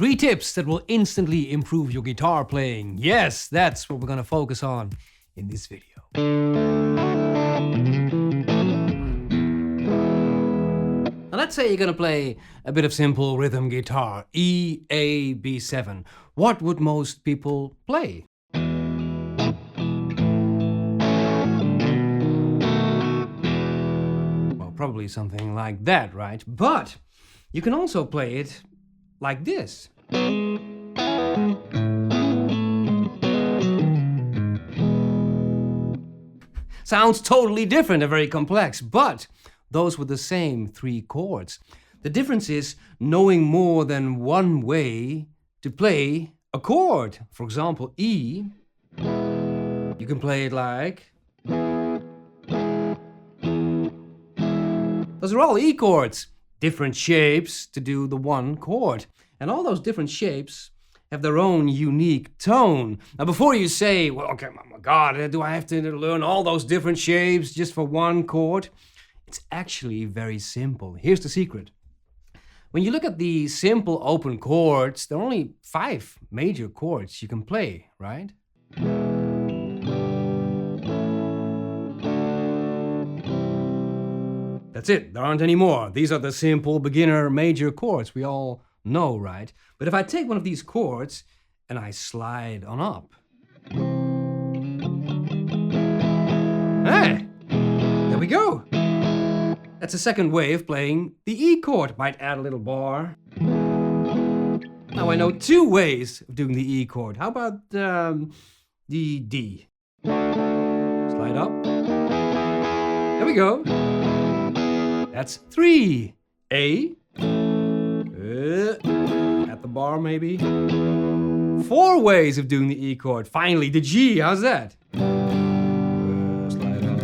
3 tips that will instantly improve your guitar playing. Yes, that's what we're gonna focus on in this video. Now let's say you're gonna play a bit of simple rhythm guitar, E, A, B7. What would most people play? Well, probably something like that, right? But you can also play it like this. Sounds totally different and very complex, but those were the same 3 chords. The difference is knowing more than one way to play a chord. For example, E, you can play it like... Those are all E chords. Different shapes to do the one chord. And all those different shapes have their own unique tone. Now before you say, well, okay, oh my God, do I have to learn all those different shapes just for one chord? It's actually very simple. Here's the secret. When you look at the simple open chords, there are only 5 major chords you can play, right? That's it, there aren't any more. These are the simple beginner major chords we all know, right? But if I take one of these chords and I slide on up. Hey, there we go. That's a second way of playing the E chord. Might add a little bar. Now I know 2 ways of doing the E chord. How about the D? Slide up. There we go. That's 3. A. At the bar maybe. 4 ways of doing the E chord. Finally, the G. How's that? Slide up.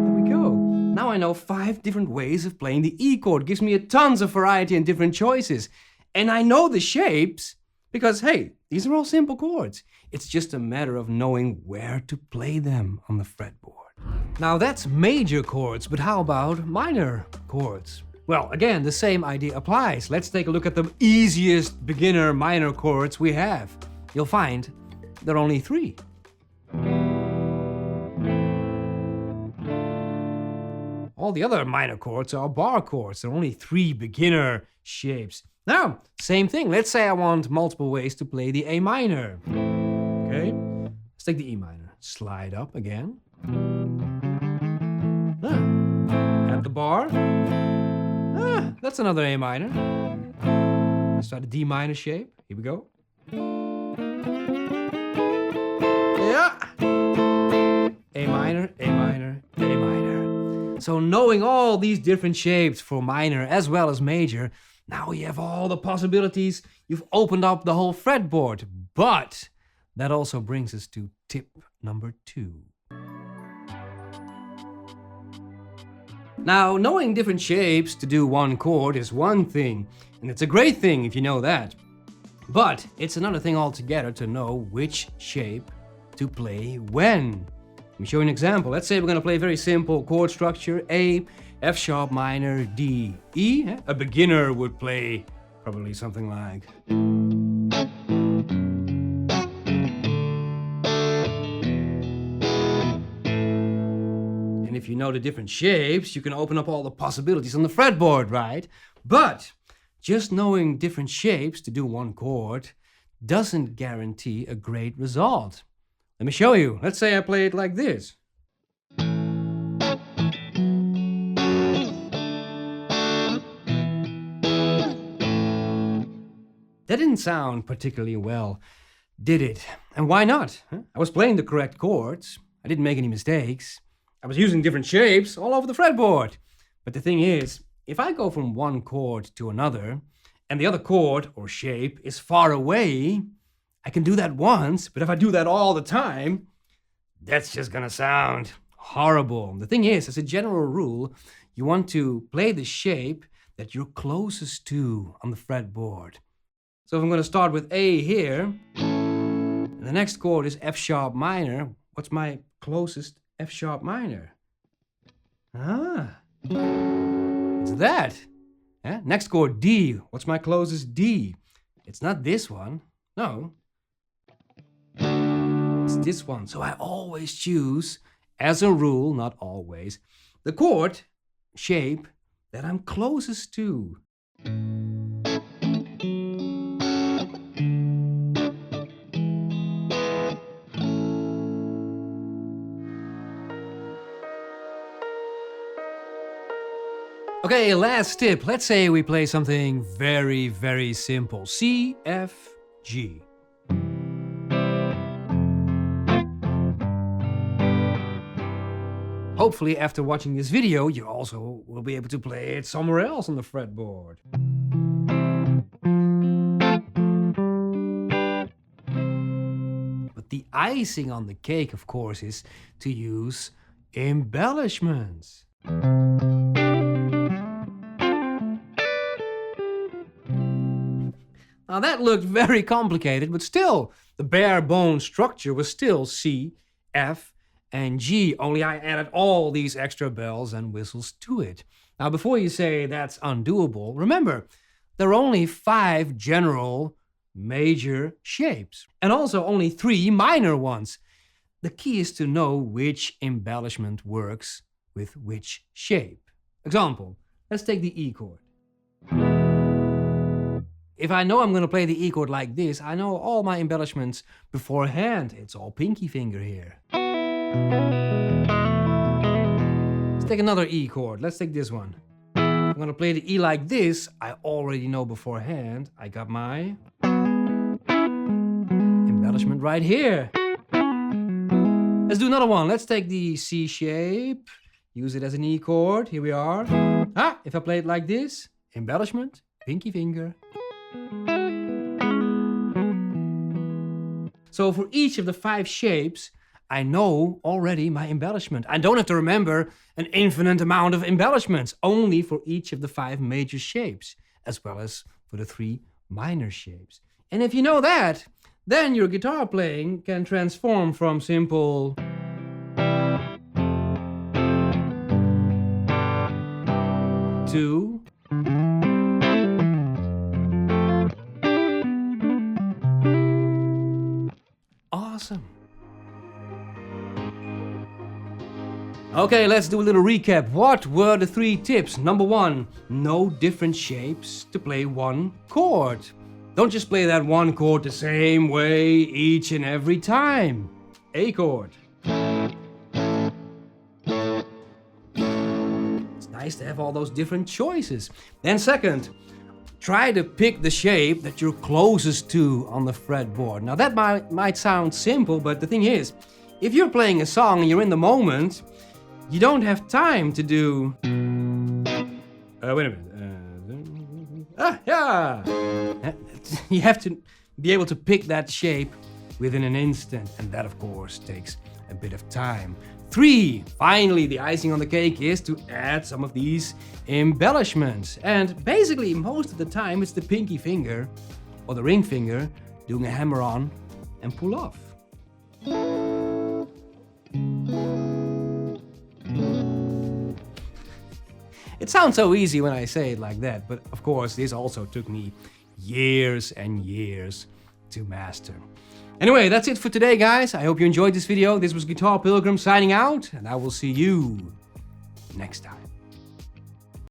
There we go. Now I know 5 different ways of playing the E chord. Gives me tons of variety and different choices. And I know the shapes because, hey, these are all simple chords. It's just a matter of knowing where to play them on the fretboard. Now that's major chords, but how about minor chords? Well, again, the same idea applies. Let's take a look at the easiest beginner minor chords we have. You'll find there are only 3. All the other minor chords are bar chords. There are only 3 beginner shapes. Now, same thing. Let's say I want multiple ways to play the A minor. Okay, let's take the E minor. Slide up again. At the bar. That's another A minor. Let's try the D minor shape. Here we go. Yeah. A minor, A minor, A minor. So knowing all these different shapes for minor as well as major, now you have all the possibilities. You've opened up the whole fretboard. But that also brings us to tip number 2. Now, knowing different shapes to do one chord is one thing, and it's a great thing if you know that. But it's another thing altogether to know which shape to play when. Let me show you an example. Let's say we're going to play a very simple chord structure, A, F sharp minor, D, E. A beginner would play probably something like... If you know the different shapes, you can open up all the possibilities on the fretboard, right? But just knowing different shapes to do one chord doesn't guarantee a great result. Let me show you. Let's say I play it like this. That didn't sound particularly well, did it? And why not? I was playing the correct chords. I didn't make any mistakes. I was using different shapes all over the fretboard. But the thing is, if I go from one chord to another, and the other chord or shape is far away, I can do that once, but if I do that all the time, that's just gonna sound horrible. The thing is, as a general rule, you want to play the shape that you're closest to on the fretboard. So if I'm gonna start with A here, and the next chord is F sharp minor, what's my closest F sharp minor? It's that. Next chord, D. What's my closest D? It's not this one. No. It's this one. So I always choose, as a rule, not always, the chord shape that I'm closest to. Okay, last tip. Let's say we play something very, very simple. C, F, G. Hopefully, after watching this video, you also will be able to play it somewhere else on the fretboard. But the icing on the cake, of course, is to use embellishments. Now that looked very complicated, but still, the bare bone structure was still C, F, and G, only I added all these extra bells and whistles to it. Now before you say that's undoable, remember, there are only 5 general major shapes, and also only 3 minor ones. The key is to know which embellishment works with which shape. Example, let's take the E chord. If I know I'm going to play the E chord like this, I know all my embellishments beforehand. It's all pinky finger here. Let's take another E chord. Let's take this one. I'm going to play the E like this. I already know beforehand. I got my embellishment right here. Let's do another one. Let's take the C shape. Use it as an E chord. Here we are. If I play it like this, embellishment, pinky finger. So for each of the 5 shapes, I know already my embellishment. I don't have to remember an infinite amount of embellishments, only for each of the 5 major shapes, as well as for the 3 minor shapes. And if you know that, then your guitar playing can transform from simple to awesome. Okay, let's do a little recap. What were the 3 tips? Number 1, know different shapes to play one chord. Don't just play that one chord the same way each and every time. A chord. It's nice to have all those different choices. Then second, try to pick the shape that you're closest to on the fretboard. Now that might sound simple, but the thing is, if you're playing a song and you're in the moment, you don't have time to do... wait a minute. Yeah! You have to be able to pick that shape within an instant, and that of course takes a bit of time. 3, finally, the icing on the cake is to add some of these embellishments. And basically, most of the time, it's the pinky finger or the ring finger doing a hammer on and pull off. It sounds so easy when I say it like that, but of course, this also took me years and years to master. Anyway, that's it for today, guys. I hope you enjoyed this video. This was Guitar Pilgrim signing out, and I will see you next time.